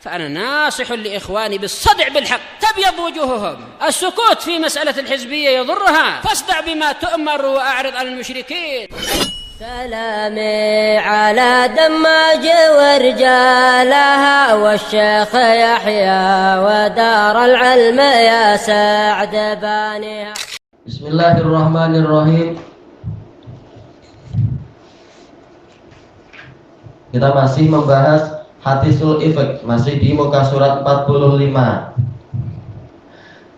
فأنا ناصح لإخواني بالصدع بالحق تبيض وجوههم. السكوت في مسألة الحزبية يضرها، فاصدع بما تؤمر وأعرض عن المشركين. سلامي على دماج ورجالها والشيخ يحيى ودار العلم يا سعد بانيها. Bismillahirrahmanirrahim. Kita masih membahas hadisul ifk, masih di muka surat 45.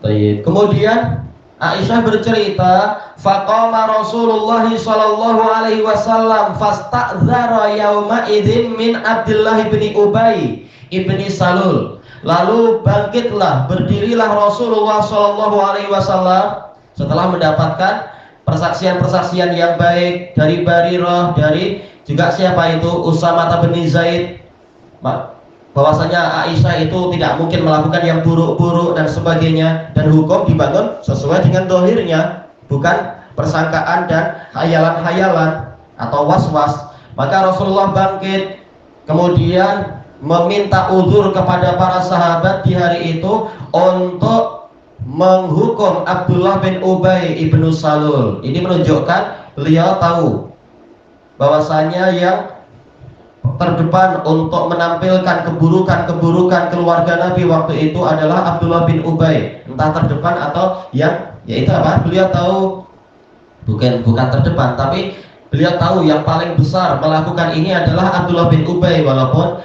Baik. Kemudian Aisyah bercerita, faqama Rasulullah sallallahu alaihi wasallam fasta'dzara yauma idzin min Abdullah bin Ubay ibni Salul. Lalu bangkitlah, berdirilah Rasulullah sallallahu alaihi wasallam setelah mendapatkan persaksian-persaksian yang baik dari Barirah, dari juga siapa itu Usamah bin Zaid, bahwasanya Aisyah itu tidak mungkin melakukan yang buruk-buruk dan sebagainya, dan hukum dibangun sesuai dengan dohirnya, bukan persangkaan dan hayalan-hayalan atau was-was. Maka Rasulullah bangkit, kemudian meminta uzur kepada para sahabat di hari itu untuk menghukum Abdullah bin Ubay ibnu Salul. Ini menunjukkan beliau tahu bahwasanya yang terdepan untuk menampilkan keburukan-keburukan keluarga Nabi waktu itu adalah Abdullah bin Ubay, entah terdepan atau yang yaitu apa? Beliau tahu bukan terdepan, tapi beliau tahu yang paling besar melakukan ini adalah Abdullah bin Ubay, walaupun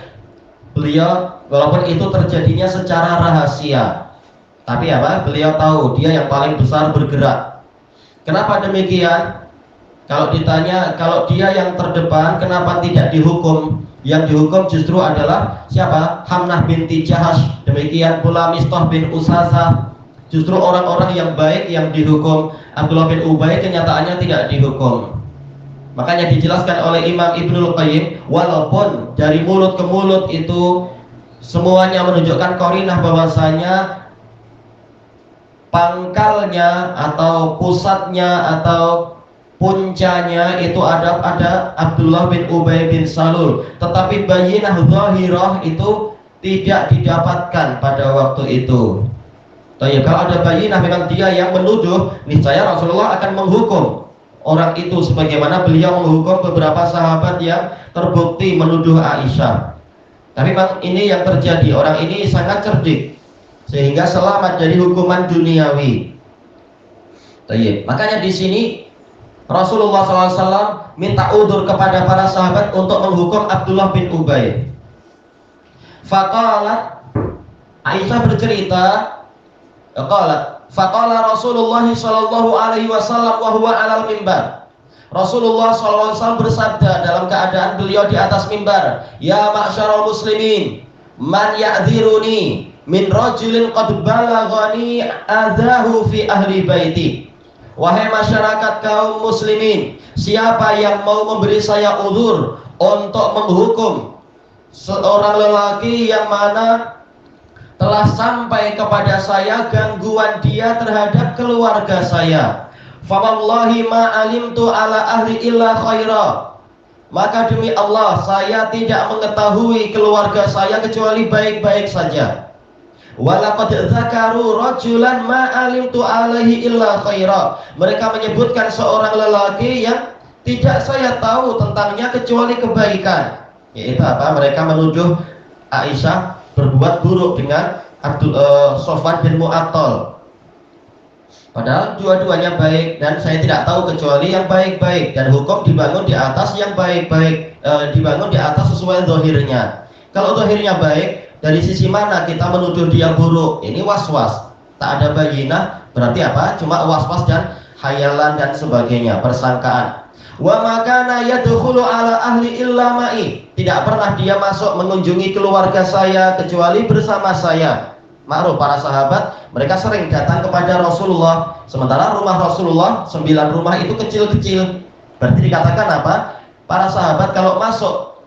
itu terjadinya secara rahasia. Tapi apa? Beliau tahu dia yang paling besar bergerak. Kenapa demikian? Kalau ditanya, kalau dia yang terdepan, kenapa tidak dihukum? Yang dihukum justru adalah siapa? Hamnah binti Jahash. Demikian pula Mistah bin Usasah. Justru orang-orang yang baik yang dihukum. Abdullah bin Ubay kenyataannya tidak dihukum. Makanya dijelaskan oleh Imam Ibnul Qayyim, walaupun dari mulut ke mulut itu semuanya menunjukkan qarinah bahwasanya pangkalnya atau pusatnya atau puncanya itu ada Abdullah bin Ubay bin Salul, tetapi bayinah zahirah itu tidak didapatkan pada waktu itu. Tapi kalau ada bayinah memang dia yang menuduh, niscaya Rasulullah akan menghukum orang itu sebagaimana beliau menghukum beberapa sahabat yang terbukti menuduh Aisyah. Tapi memang ini yang terjadi, orang ini sangat cerdik sehingga selamat dari hukuman duniawi. Makanya di sini Rasulullah SAW minta udzur kepada para sahabat untuk menghukum Abdullah bin Ubay. Faqalat, Aisyah bercerita, faqala Rasulullah sallallahu alaihi wasallam wa huwa 'alal mimbar. Rasulullah SAW bersabda dalam keadaan beliau di atas mimbar, ya ma'syarul muslimin, man ya'dziruni min rajulin qad balaghani adzahu fi ahli baiti. Wahai masyarakat kaum muslimin, siapa yang mau memberi saya uzur untuk menghukum seorang lelaki yang mana telah sampai kepada saya gangguan dia terhadap keluarga saya, fa wallahi ma alimtu ala ahli illa khaira, maka demi Allah saya tidak mengetahui keluarga saya kecuali baik-baik saja. Walaqad dzakaru rajulan ma alimtu alaihi illa khaira, mereka menyebutkan seorang lelaki yang tidak saya tahu tentangnya kecuali kebaikan. Yaitu apa? Mereka menuduh Aisyah berbuat buruk dengan Sofwan bin Mu'attal, padahal dua-duanya baik dan saya tidak tahu kecuali yang baik-baik, dan hukum dibangun di atas yang baik-baik, dibangun di atas sesuai zahirnya. Kalau zahirnya baik, dari sisi mana kita menuduh dia buruk? Ini was-was, tak ada bayinah, berarti apa? Cuma was-was dan hayalan dan sebagainya, persangkaan. Wa makana yadkhulu ala ahli illa ma'i, tidak pernah dia masuk mengunjungi keluarga saya kecuali bersama saya. Ma'ruf para sahabat, mereka sering datang kepada Rasulullah, sementara rumah Rasulullah 9 rumah itu kecil-kecil. Berarti dikatakan apa? Para sahabat kalau masuk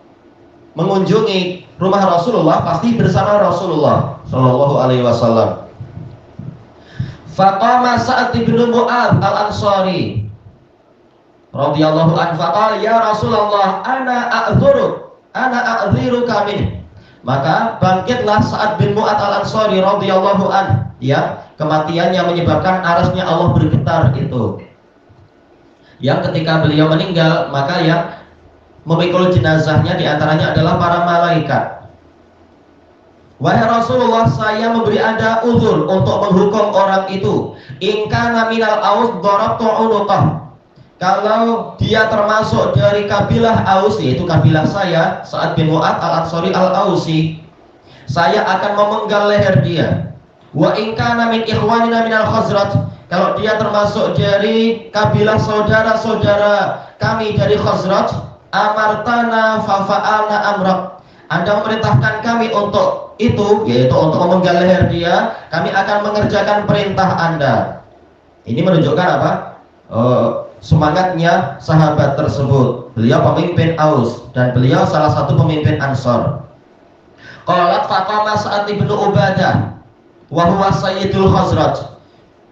mengunjungi rumah Rasulullah pasti bersama Rasulullah Shallallahu Alaihi Wasallam. Faqama Sa'ad bin Mu'adz al-Ansari radhiyallahu anhu faqala ya Rasulullah ana a'dhiruka min, Maka bangkitlah Sa'ad bin Mu'adz al-Ansari radhiyallahu an, ya, kematiannya menyebabkan arasnya Allah bergetar itu. Yang ketika beliau meninggal, maka yang memikul jenazahnya diantaranya adalah para malaikat. Wahai Rasulullah, saya memberi Anda uzur untuk menghukum orang itu. In kana minal Aus darabtu unuqah. Kalau dia termasuk dari kabilah Aus, yaitu kabilah saya, Sa'ad bin Mu'adz al-Ansari al-Ausi, saya akan memenggal leher dia. Wa in kana min ikhwanina minal Khazraj, kalau dia termasuk dari kabilah saudara-saudara kami dari Khazraj, amartana fafa'alna amrak, Anda memerintahkan kami untuk itu, yaitu untuk memenggal leher dia, kami akan mengerjakan perintah Anda. Ini menunjukkan apa? Semangatnya sahabat tersebut. Beliau pemimpin Aus dan beliau salah satu pemimpin Ansor. Qalat faqama Sa'ad bin Ubadah wa huwa sayyidul Khazraj.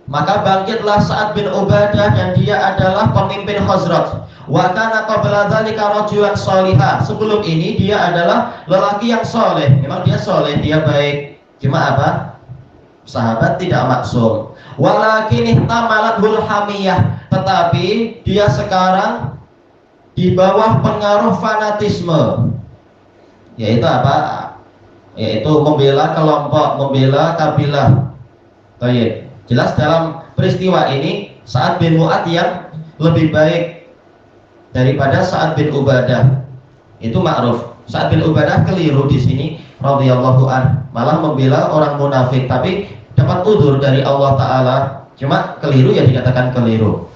Maka bangkitlah Sa'ad bin Ubadah dan dia adalah pemimpin Khazraj. Wa kana qabla dzalika rajulan shalihah. Sebelum ini dia adalah lelaki yang soleh. Memang dia soleh, dia baik. Cuma apa? Sahabat tidak maksum. Walakin ihtamalathu hamiyah, tetapi dia sekarang di bawah pengaruh fanatisme. Yaitu apa? Yaitu membela kelompok, membela kabilah. Baik. Jelas dalam peristiwa ini Sa'ad bin Mu'adz yang lebih baik daripada Sa'ad bin Ubadah. Itu ma'ruf. Sa'ad bin Ubadah keliru di sini radhiyallahu an, malah membela orang munafik, tapi dapat udzur dari Allah Ta'ala. Cuma keliru ya dikatakan keliru.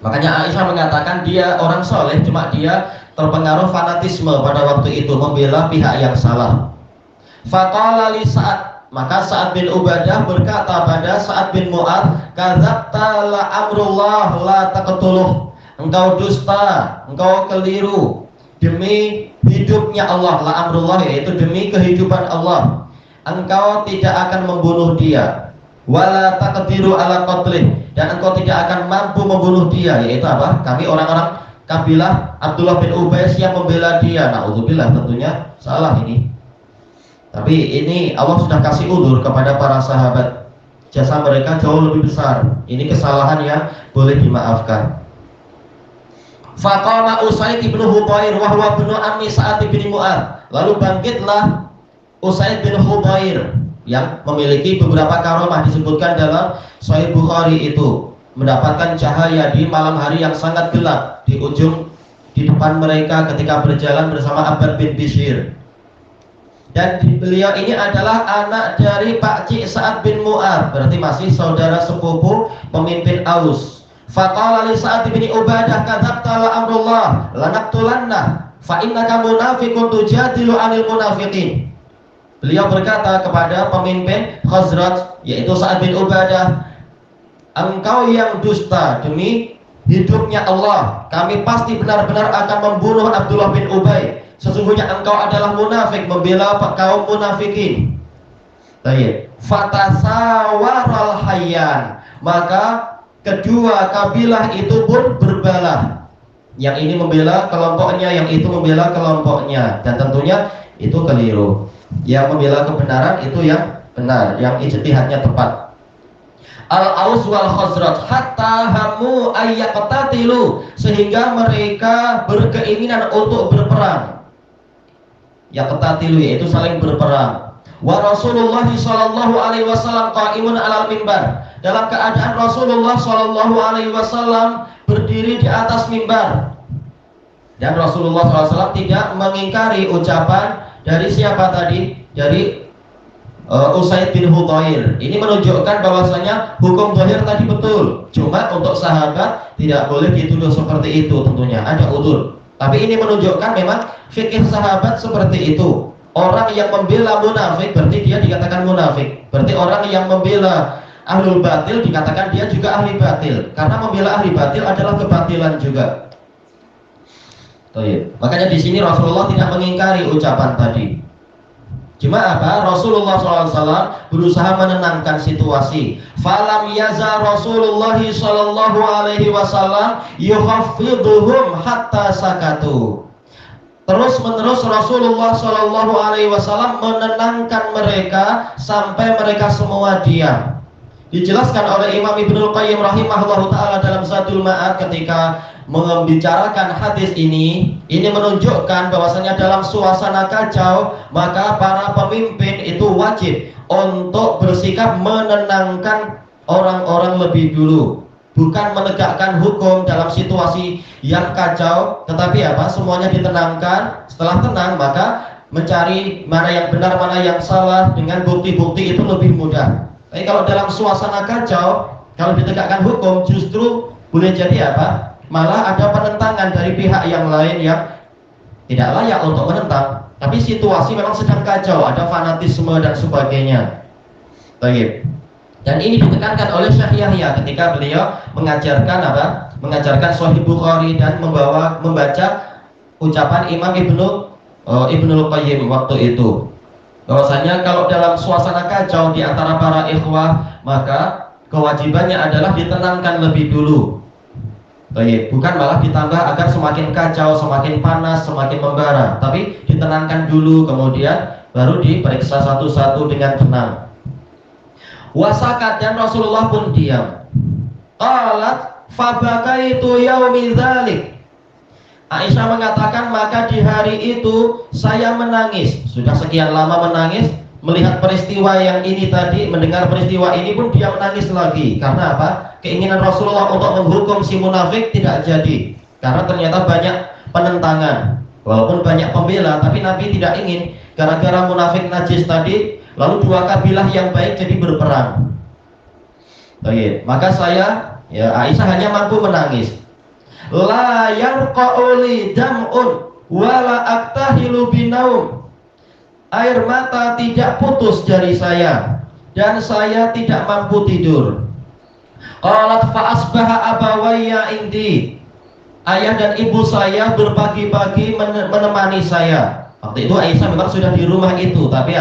Makanya Aisyah mengatakan dia orang soleh, cuma dia terpengaruh fanatisme pada waktu itu, membela pihak yang salah. Faqala li Sa'ad, maka Sa'ad bin Ubadah berkata pada Sa'ad bin Mu'adz, kadzabta la amrullah la taqtuluh, engkau dusta, engkau keliru demi hidupnya Allah. La amrullah yaitu demi kehidupan Allah, engkau tidak akan membunuh dia. Wala taqdiru ala qatlih, dan engkau tidak akan mampu membunuh dia. Yaitu apa? Kami orang-orang kabilah Abdullah bin Ubay yang membela dia. Na'udzubillah, tentunya salah ini. Tapi ini Allah sudah kasih udzur kepada para sahabat. Jasa mereka jauh lebih besar. Ini kesalahan yang boleh dimaafkan. Faqama Usaid bin Hudayr wa huwa ibnu ammi Sa'ad bin Mu'adz. Lalu bangkitlah Usaid bin Hudayr yang memiliki beberapa karomah, disebutkan dalam Sahih Bukhari itu, mendapatkan cahaya di malam hari yang sangat gelap di depan mereka ketika berjalan bersama Abbad bin Bishr. Dan beliau ini adalah anak dari Pakcik Sa'ad bin Mu'adz, berarti masih saudara sepupu pemimpin Aus. Faqala li Sa'ad bin Ubadah, kadzabta la amrullah lanaqtulanna fa innaka munafiqun tujadilu 'anil munafiqin. Beliau berkata kepada pemimpin Khazraj, yaitu Sa'ad bin Ubadah, engkau yang dusta demi hidupnya Allah, kami pasti benar-benar akan membunuh Abdullah bin Ubay. Sesungguhnya engkau adalah munafik, membela kaum munafikin. Baik. Fatasawaral hayyan, maka kedua kabilah itu pun berbalah. Yang ini membela kelompoknya, yang itu membela kelompoknya, dan tentunya itu keliru. Yang membela kebenaran itu yang benar, yang ijtihadnya tepat. Al-Aus wal Khazraj hatta hamu ayyaqtatilu, sehingga mereka berkeinginan untuk berperang. Yaqtatilu yaitu saling berperang. Wa Rasulullah sallallahu alaihi wasallam qa'imun 'alal mimbar, dalam keadaan Rasulullah sallallahu alaihi wasallam berdiri di atas mimbar. Dan Rasulullah SAW tidak mengingkari ucapan dari siapa tadi? Dari Usaid bin Hudayr. Ini menunjukkan bahwasanya hukum zahir tadi betul. Cuma untuk sahabat tidak boleh dituduh seperti itu, tentunya ada udzur. Tapi ini menunjukkan memang fikih sahabat seperti itu. Orang yang membela munafik berarti dia dikatakan munafik. Berarti orang yang membela ahlul batil dikatakan dia juga ahli batil. Karena membela ahli batil adalah kebatilan juga. Makanya di sini Rasulullah tidak mengingkari ucapan tadi. Cuma apa? Rasulullah SAW berusaha menenangkan situasi. Falam yaza Rasulullah SAW yukhaffiduhum hatta sakatu. Terus menerus Rasulullah Shallallahu Alaihi Wasallam menenangkan mereka sampai mereka semua diam. Dijelaskan oleh Imam Ibnul Qayyim rahimahullah taala dalam Zadul Ma'ad ketika membicarakan hadis ini menunjukkan bahwasanya dalam suasana kacau maka para pemimpin itu wajib untuk bersikap menenangkan orang-orang lebih dulu. Bukan menegakkan hukum dalam situasi yang kacau, tetapi semuanya ditenangkan. Setelah tenang maka mencari mana yang benar, mana yang salah dengan bukti-bukti itu lebih mudah. Tapi kalau dalam suasana kacau, kalau ditegakkan hukum justru boleh jadi malah ada penentangan dari pihak yang lain yang tidak layak untuk menentang. Tapi situasi memang sedang kacau, ada fanatisme dan sebagainya. Baik. Dan ini ditekankan oleh Syekh Yahya ketika beliau mengajarkan Sahih Bukhari dan membaca ucapan Imam Ibnul Qayyim waktu itu. Bahwasanya kalau dalam suasana kacau di antara para ikhwah, maka kewajibannya adalah ditenangkan lebih dulu. Baik, bukan malah ditambah agar semakin kacau, semakin panas, semakin membara, tapi ditenangkan dulu kemudian baru diperiksa satu-satu dengan tenang. Wasakat, dan Rasulullah pun diam. Qalat fabakaitu yaumi dzalik. Aisyah mengatakan maka di hari itu saya menangis. Sudah sekian lama menangis, melihat peristiwa yang ini tadi, mendengar peristiwa ini pun dia menangis lagi. Karena keinginan Rasulullah untuk menghukum si munafik tidak jadi. Karena ternyata banyak penentangan. Walaupun banyak pembela, tapi Nabi tidak ingin gara-gara munafik najis tadi lalu dua kabilah yang baik jadi berperang. Baik, maka Aisyah hanya mampu menangis. La yarqa'uli dam'un wala aktahilu binaum. Air mata tidak putus dari saya dan saya tidak mampu tidur. Qalat fa asbaha abawayya indi. Ayah dan ibu saya berbagi-bagi menemani saya. Waktu itu Aisyah memang sudah di rumah itu, tapi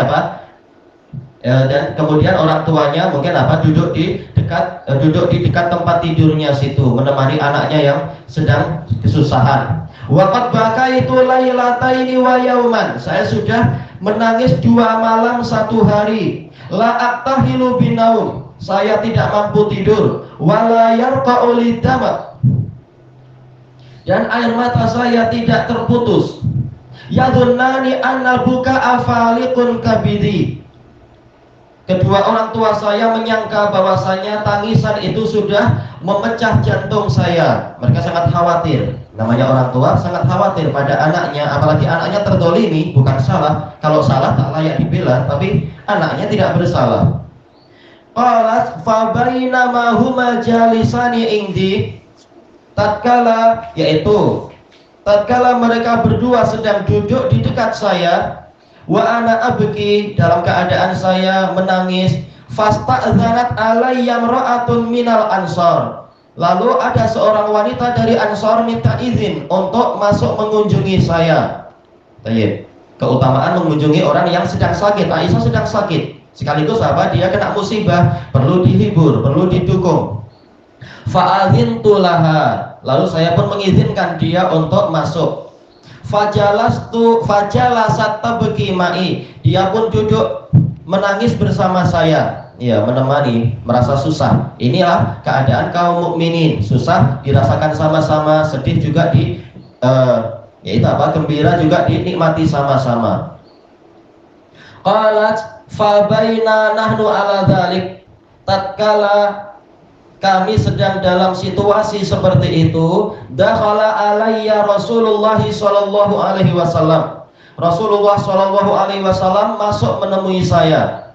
dan kemudian orang tuanya mungkin duduk di dekat tempat tidurnya situ menemani anaknya yang sedang kesusahan. Waqad bakaitu lailataini wa yauman. Saya sudah menangis 2 malam 1 hari. La aktahilu binaum. Saya tidak mampu tidur. Wala yarqa'u lidama. Dan air mata saya tidak terputus. Yadhunnani anna buka afaliqun kabidi. Kedua orang tua saya menyangka bahwasanya tangisan itu sudah memecah jantung saya. Mereka sangat khawatir. Namanya orang tua sangat khawatir pada anaknya, apalagi anaknya terdolimi, bukan salah. Kalau salah tak layak dibela, tapi anaknya tidak bersalah. Qalat fa bainama huma jalisani indi. Tatkala mereka berdua sedang duduk di dekat saya, wa ana abki, dalam keadaan saya menangis, fasta'dzanat alayya imra'atun minal ansar. Lalu ada seorang wanita dari Ansar minta izin untuk masuk mengunjungi saya. Keutamaan mengunjungi orang yang sedang sakit. Aisyah sedang sakit. Sekaligus dia kena musibah, perlu dihibur, perlu didukung. Fa'adzintu laha. Lalu saya pun mengizinkan dia untuk masuk. Fajalasat tabki ma'i. Dia pun duduk menangis bersama saya. Ya, menemani, merasa susah. Inilah keadaan kaum mukminin. Susah dirasakan sama-sama, sedih juga gembira juga dinikmati sama-sama. Qalat fa baina nahnu ala dzalik. Tatkala kami sedang dalam situasi seperti itu, dakhala alayya Rasulullah sallallahu alaihi wasallam. Rasulullah sallallahu alaihi wasallam masuk menemui saya.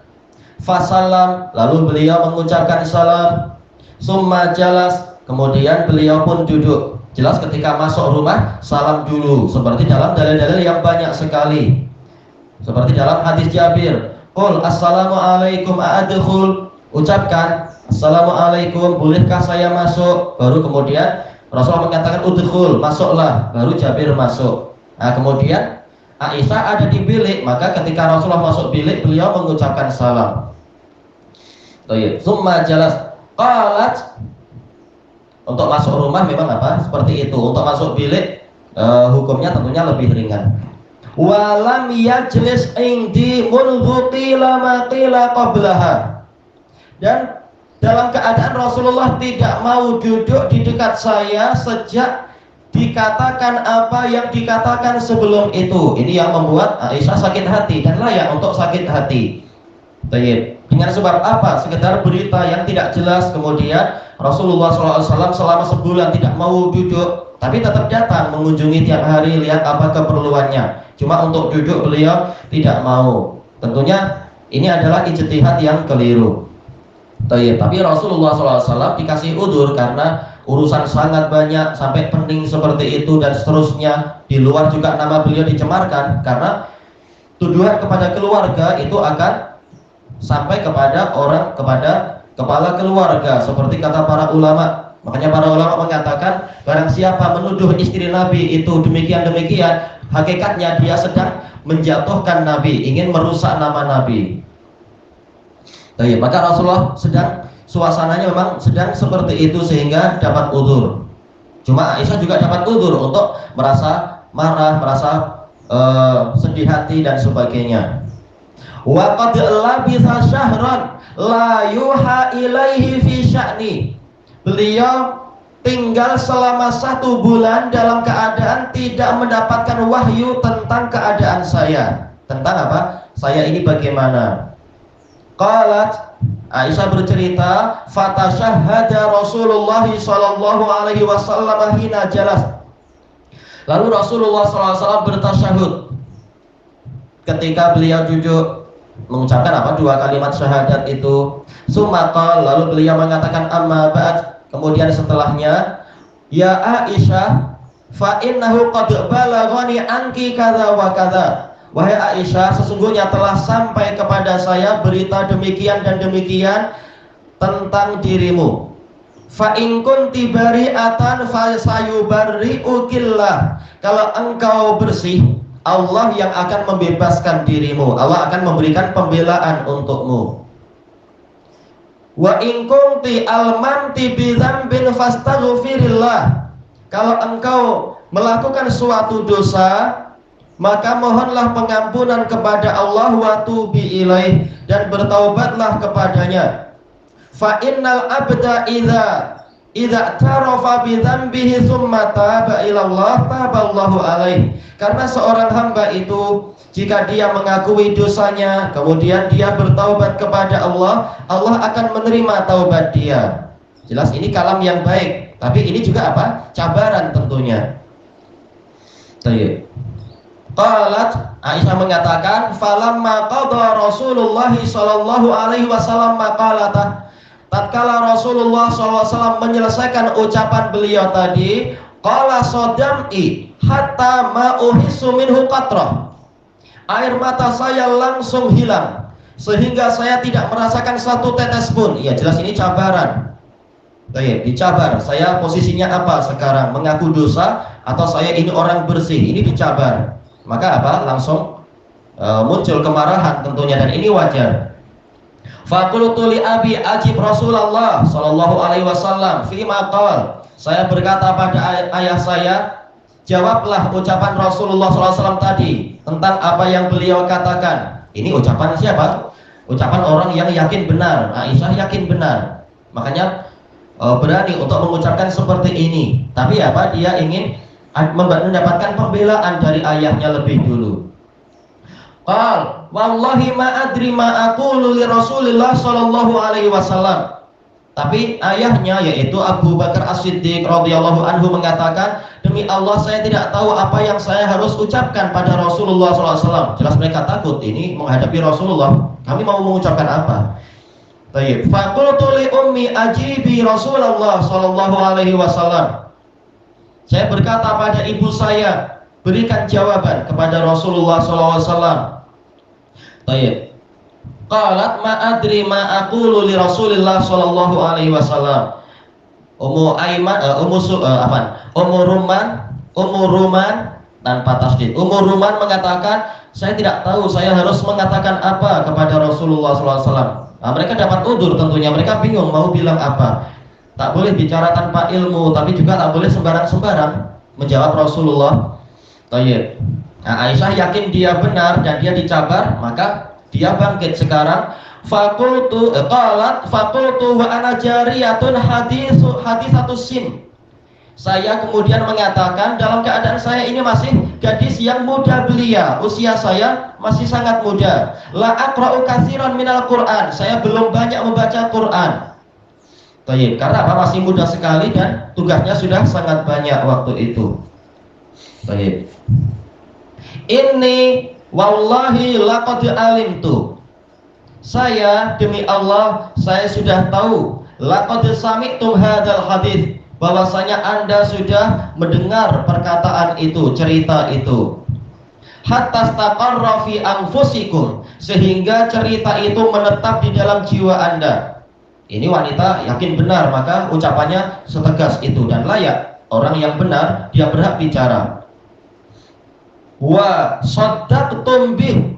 Fasalam, lalu beliau mengucapkan salam. Summa jalas, kemudian beliau pun duduk. Jelas ketika masuk rumah salam dulu, seperti dalam dalil-dalil yang banyak sekali. Seperti dalam hadis Jabir, qul assalamualaikum a'adkhul. Ucapkan assalamualaikum, bolehkah saya masuk? Baru kemudian Rasulullah mengatakan udkhul, masuklah. Baru Jabir masuk. Nah, kemudian Aisyah ada di bilik, maka ketika Rasulullah masuk bilik, beliau mengucapkan salam. Summa jalas. Qalat, untuk masuk rumah memang seperti itu. Untuk masuk bilik hukumnya tentunya lebih ringan. Walam yajlis indi mundu qila ma qila qablaha. Dan dalam keadaan Rasulullah tidak mau duduk di dekat saya sejak dikatakan apa yang dikatakan sebelum itu. Ini yang membuat Aisyah sakit hati dan layak untuk sakit hati. Baik. Dengan sebab apa? Sekedar berita yang tidak jelas, kemudian Rasulullah SAW selama sebulan tidak mau duduk, tapi tetap datang mengunjungi tiap hari, lihat apa keperluannya. Cuma untuk duduk beliau tidak mau. Tentunya ini adalah ijtihad yang keliru. Tapi Rasulullah SAW dikasih udzur karena urusan sangat banyak sampai penting seperti itu dan seterusnya. Di luar juga nama beliau dicemarkan karena tuduhan kepada keluarga itu akan sampai kepada kepala keluarga, seperti kata para ulama. Makanya para ulama mengatakan barang siapa menuduh istri Nabi itu demikian-demikian, hakikatnya dia sedang menjatuhkan Nabi, ingin merusak nama Nabi. Maka Rasulullah suasananya memang sedang seperti itu sehingga dapat udzur. Cuma Aisyah juga dapat udzur untuk merasa marah, merasa sedih hati dan sebagainya. Wa qad labitha syahran la yuha ilaihi fi sya'ni. Beliau tinggal selama 1 bulan dalam keadaan tidak mendapatkan wahyu tentang keadaan saya. Tentang apa? Saya ini bagaimana? Qalat, Aisyah bercerita, fatashahhada Rasulullah sallallahu alaihi wasallam hina jalas. Lalu Rasulullah SAW bertasyahud ketika beliau duduk, mengucapkan apa 2 kalimat syahadat itu. Sumaqal, lalu beliau mengatakan amma ba'd, kemudian setelahnya, ya Aisyah fa innahu qad balaghani anki kadza wa kadza. Wahai Aisyah, sesungguhnya telah sampai kepada saya berita demikian dan demikian tentang dirimu. Fa in kunti bari'atan fa sayubarri'ukillah. Kalau engkau bersih, Allah yang akan membebaskan dirimu. Allah akan memberikan pembelaan untukmu. Wa in kunti almanti bi dzambin fastaghfirillah. Kalau engkau melakukan suatu dosa, maka mohonlah pengampunan kepada Allah wa tubi ilaih, dan bertaubatlah kepadanya. Fa innal abda idza tarafa bi dzambihi tsumma taba ila Allah taballahu alaih. Karena seorang hamba itu jika dia mengakui dosanya kemudian dia bertaubat kepada Allah, Allah akan menerima taubat dia. Jelas ini kalam yang baik, tapi ini juga apa? Cabaran tentunya. Baik. Qalat, Aisyah mengatakan, falamma qada Rasulullah sallallahu alaihi wasallam maqalatah. Tatkala Rasulullah SAW menyelesaikan ucapan beliau tadi, qala sadam'i hatta ma uhissu minhu qatrah. Air mata saya langsung hilang sehingga saya tidak merasakan satu tetes pun. Ya jelas ini cabaran. Baik, dicabar. Saya posisinya apa sekarang? Mengaku dosa atau saya ini orang bersih? Ini dicabar. Maka apa? Langsung muncul kemarahan tentunya, dan ini wajar. Faqultu li abi ajib Rasulullah sallallahu alaihi wasallam fi ma qala. Saya berkata pada ayah saya, jawablah ucapan Rasulullah SAW tadi tentang apa yang beliau katakan. Ini ucapan siapa? Ucapan orang yang yakin benar. Aisyah yakin benar, makanya berani untuk mengucapkan seperti ini. Tapi apa? Dia ingin mendapatkan pembelaan dari ayahnya lebih dulu. Qal wallahi ma adri ma aqulu li Rasulillah sallallahu alaihi wasallam. Tapi ayahnya yaitu Abu Bakar As-Siddiq radhiyallahu anhu mengatakan, demi Allah saya tidak tahu apa yang saya harus ucapkan pada Rasulullah SAW. Jelas mereka takut ini menghadapi Rasulullah. Kami mau mengucapkan apa? Baik. Faqultu li ummi ajibi Rasulullah sallallahu alaihi wasallam. Saya berkata pada ibu saya, berikan jawaban kepada Rasulullah SAW. Baik. Qalat ma adri ma aqulu li Rasulillah sallallahu alaihi wasallam. Ummu Aiman Ummu Ruman tanpa tasdid. Ummu Ruman mengatakan, saya tidak tahu saya harus mengatakan apa kepada Rasulullah SAW. Nah, mereka dapat udzur tentunya, mereka bingung mau bilang apa. Tak boleh bicara tanpa ilmu, tapi juga tak boleh sembarang-sembarang. menjawab Rasulullah. Tayyib. Nah, Aisyah yakin dia benar dan dia dicabar, maka dia bangkit sekarang. Fakultu wa ana jariyatun hadisatus sin. Saya kemudian mengatakan dalam keadaan saya ini masih gadis yang muda belia, usia saya masih sangat muda. La aqra'u katsiran minal Qur'an. Saya belum banyak membaca Quran. Baik, karena apa? Masih muda sekali dan tugasnya sudah sangat banyak waktu itu. Baik. Inni wallahi laqad alimtu. Saya demi Allah, saya sudah tahu. Laqad sami'tum hadzal hadits. Bahwasanya Anda sudah mendengar perkataan itu, cerita itu. Hatta staqarra fi anfusikum, sehingga cerita itu menetap di dalam jiwa Anda. Ini wanita yakin benar, maka ucapannya setegas itu dan layak. Orang yang benar dia berhak bicara. Wa shaddaqtum bih,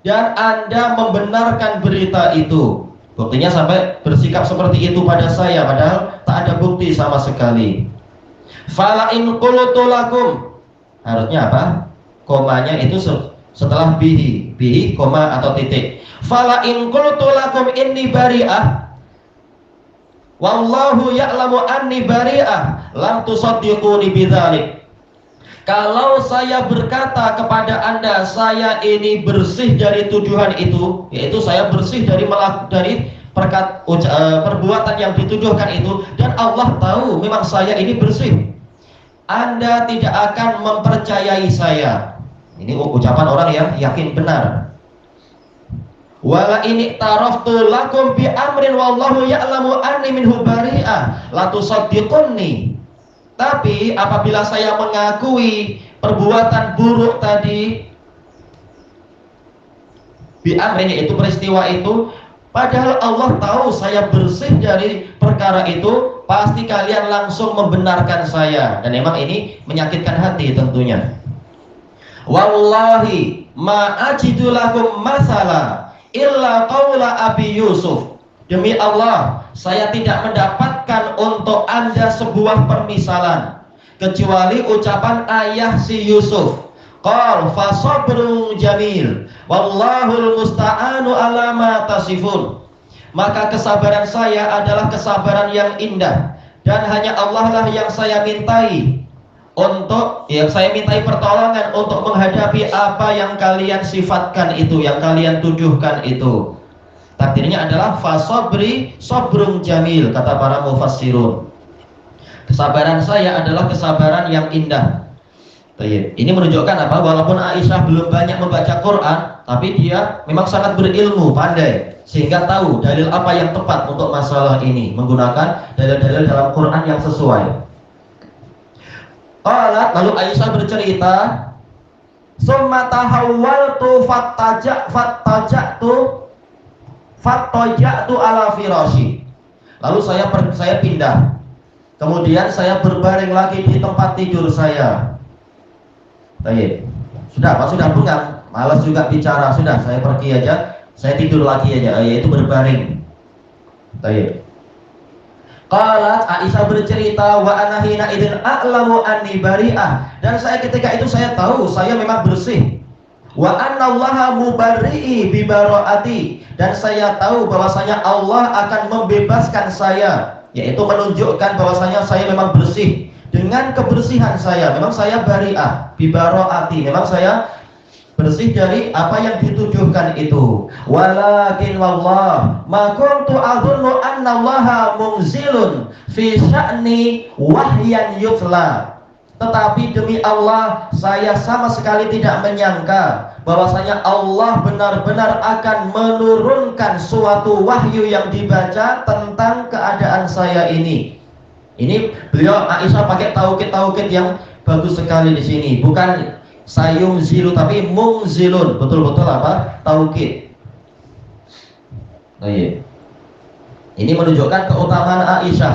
dan Anda membenarkan berita itu. Buktinya sampai bersikap seperti itu pada saya, padahal tak ada bukti sama sekali. Fala in qultu lakum, harusnya apa? Komanya itu setelah bihi koma atau titik. Fala in qultu lakum inni bari'ah wallahu ya'lamu anni bari'ah lam tusaddiquni bidzalik. Kalau saya berkata kepada Anda saya ini bersih dari tuduhan itu, yaitu saya bersih dari perbuatan yang dituduhkan itu, dan Allah tahu memang saya ini bersih, Anda tidak akan mempercayai saya. Ini ucapan orang yang yakin benar. Wala ini taraftu lakum bi amrin wallahu ya'lamu anni minhu bari'ah la tusaddiqunni. Tapi apabila saya mengakui perbuatan buruk tadi, bi amrin, yaitu peristiwa itu, padahal Allah tahu saya bersih dari perkara itu, pasti kalian langsung membenarkan saya. Dan memang ini menyakitkan hati tentunya. Wallahi ma ajidu lakum masala illa qaula Abi Yusuf. Demi Allah, saya tidak mendapatkan untuk Anda sebuah permisalan kecuali ucapan ayah si Yusuf. Qal fa sabrun jamil wallahul musta'anu ala ma tasifun. Maka kesabaran saya adalah kesabaran yang indah, dan hanya Allah lah yang saya mintai pertolongan untuk menghadapi apa yang kalian sifatkan itu, yang kalian tuduhkan itu. Takdirnya adalah fasabri sabrun jamil, kata para mufassirun. Kesabaran saya adalah kesabaran yang indah. Ini menunjukkan apa? Walaupun Aisyah belum banyak membaca Quran, tapi dia memang sangat berilmu, pandai, sehingga tahu dalil apa yang tepat untuk masalah ini, menggunakan dalil-dalil dalam Quran yang sesuai. Lalu Aisyah bercerita, summa tahawwaltu fattaja'tu ala firashi. Lalu saya pindah. Kemudian saya berbaring lagi di tempat tidur saya. Baik. Sudah bungang, malas juga bicara, sudah saya pergi aja, saya tidur lagi aja, yaitu berbaring. Baik. Qalat, Aisyah bercerita, wa ana hina idzin a'lamu anni bari'ah, dan saya ketika itu saya tahu saya memang bersih. Wa annallaha mubarri'i bi bara'ati, dan saya tahu bahwasanya Allah akan membebaskan saya, yaitu menunjukkan bahwasanya saya memang bersih dengan kebersihan saya. Memang saya bari'ah bi bara'ati, memang saya bersih dari apa yang dituduhkan itu. Walakin wallah ma kuntu adhunnu annallaha munzilun fi sya'ni wahyan yutla. Tetapi demi Allah, saya sama sekali tidak menyangka bahwasanya Allah benar-benar akan menurunkan suatu wahyu yang dibaca tentang keadaan saya ini. Ini beliau Aisyah pakai taukid yang bagus sekali di sini. Bukan sayumzilu tapi mungzilun. Betul-betul apa? Taukid. Oh iya. Ini menunjukkan keutamaan Aisyah,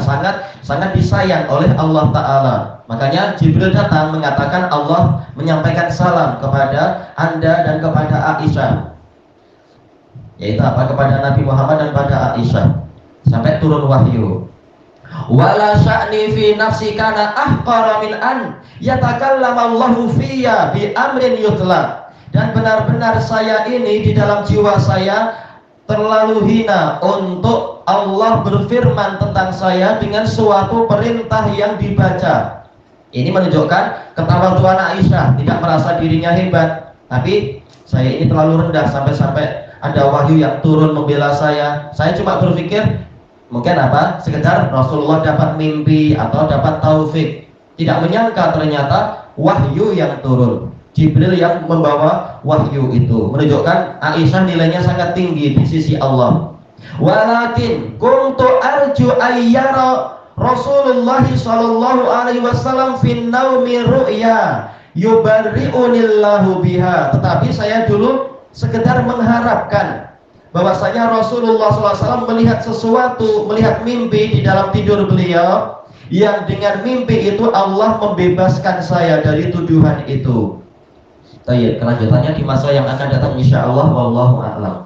sangat disayang oleh Allah Ta'ala. Makanya Jibril datang mengatakan Allah menyampaikan salam kepada Anda dan kepada Aisyah, yaitu apa? Kepada Nabi Muhammad dan pada Aisyah, sampai turun wahyu. wala sya'ni fi nafsi kana ahqara min an yatakallama Allahu fiyya bi amrin yutla. Dan benar-benar saya ini di dalam jiwa saya terlalu hina untuk Allah berfirman tentang saya dengan suatu perintah yang dibaca. Ini menunjukkan ketawaduan Aisyah, tidak merasa dirinya hebat, tapi saya ini terlalu rendah sampai-sampai ada wahyu yang turun membela saya. Saya cuma berpikir mungkin apa? Sekedar Rasulullah dapat mimpi atau dapat taufik. Tidak menyangka ternyata wahyu yang turun. Jibril yang membawa wahyu itu. Menunjukkan Aisyah nilainya sangat tinggi di sisi Allah. Walakin kuntu arju ayyara Rasulullah sallallahu alaihi wasallam fin naumi ru'ya yubarri'unillahu biha. Tetapi saya dulu sekedar mengharapkan bahwasanya Rasulullah SAW melihat sesuatu, melihat mimpi di dalam tidur beliau, yang dengan mimpi itu Allah membebaskan saya dari tuduhan itu. Baik, kelanjutannya di masa yang akan datang insyaallah, wallahu a'lam.